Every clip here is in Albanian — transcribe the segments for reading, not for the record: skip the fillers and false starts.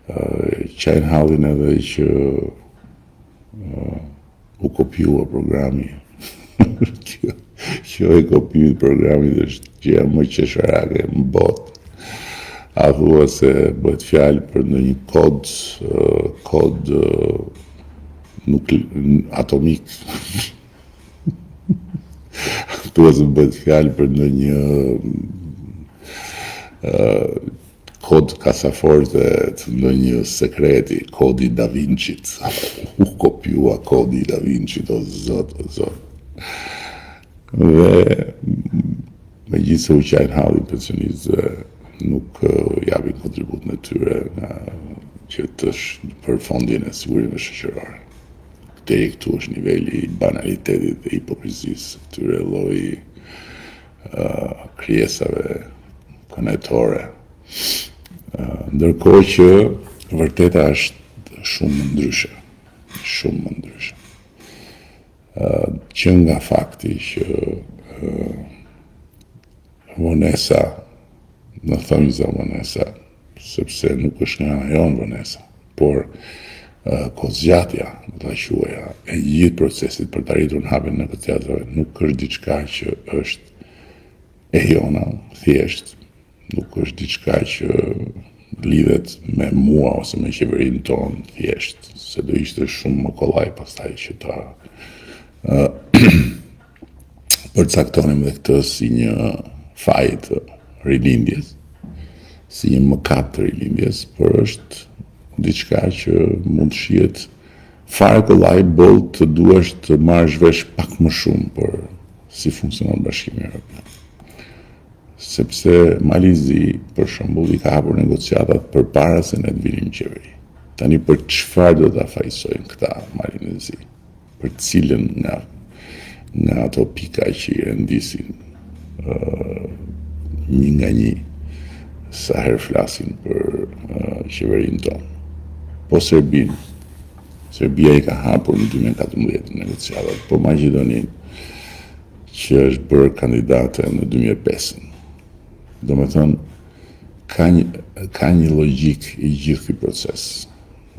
qajnë hallin edhe që u kopjua programi. Kjo e kopjimit programit është gjëja më qesharake në botë. A thua se bëhet fjalë për ndonjë kod atomik. Thua se bëhet fjalë për ndonjë kod kasaforte të ndonjë sekreti, kodi Da Vincit. U kopjua kodi Da Vincit, o zot. Dhe me gjithë se u qajnë hallin pensionistëve nuk japin kontributën e tyre që të për fondin e sigurinë shoqërore. Deri këtu është niveli i banalitetit dhe hipokrizisë këtyre lloj krijesave konetore. Ndërkohë që vërteta është shumë më ndryshe. Që nga fakti që vonesa, në thëmza vonesa, sepse nuk është nga ana jonë vonesa, por kozgjatja, do ta quaja, e gjithë procesit për të arritur në hapjen e negociatave nuk është diçka që është e jona, thjesht, nuk është diçka që lidhet me mua ose me qeverinë tonë, thjesht, se do ishte shumë më kollaj pastaj që ta përcaktonim dhe këtë si një faj të rilindjes, si një mëkat të rilindjes, por është diçka që mund të shihet fare kollaj boll të duash të marrësh vesh pak më shumë për si funksionon Bashkimi Evropian. Sepse Malizi, për shembull, i ka hapur negociatat përpara se ne të vinim në qeveri. Tani për çfarë do ta fajsojnë këta Malizi? Për cilën nga ato pika që i rendisin një nga një sa herë flasin për qeverinë tonë. Po Serbia i ka hapur në 2014 negociatat, po Maqedoninë që është bërë kandidate në 2005. Do me thënë, ka një logjik i gjithë ky proces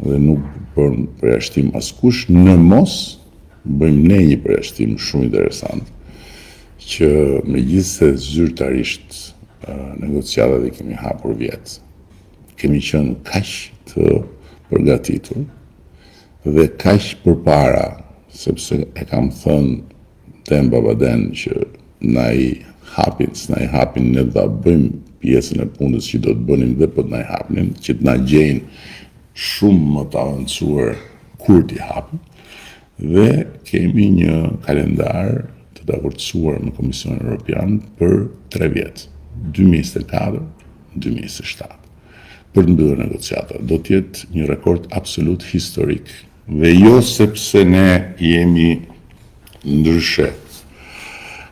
dhe nuk bën përjashtim askush, në mos bëjmë ne një përjashtim shumë interesant që megjithëse zyrtarisht negociatat i kemi hapur vjet, kemi qenë kaq të përgatitur dhe kaq përpara, sepse e kam thënë tem babaden që na i hapin ne ta bëjmë pjesën e punës që do të bënim dhe po të na i hapnin, që të na gjejnë shumë më të avancuar kur t'i hapin, dhe kemi një kalendar të davorcuar me Komisionin Evropian për 3 vjet, 2024-2027, për të mbyllur negociatat. Do të jetë një rekord absolut historik, dhe jo sepse ne jemi ndryshe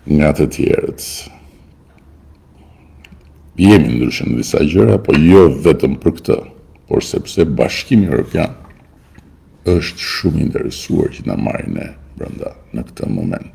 nga të tjerët. Jemi ndryshe në disa gjëra, po jo vetëm për këtë, por sepse Bashkimi Evropian është shumë interesuar që na marrë ne brenda në këtë moment.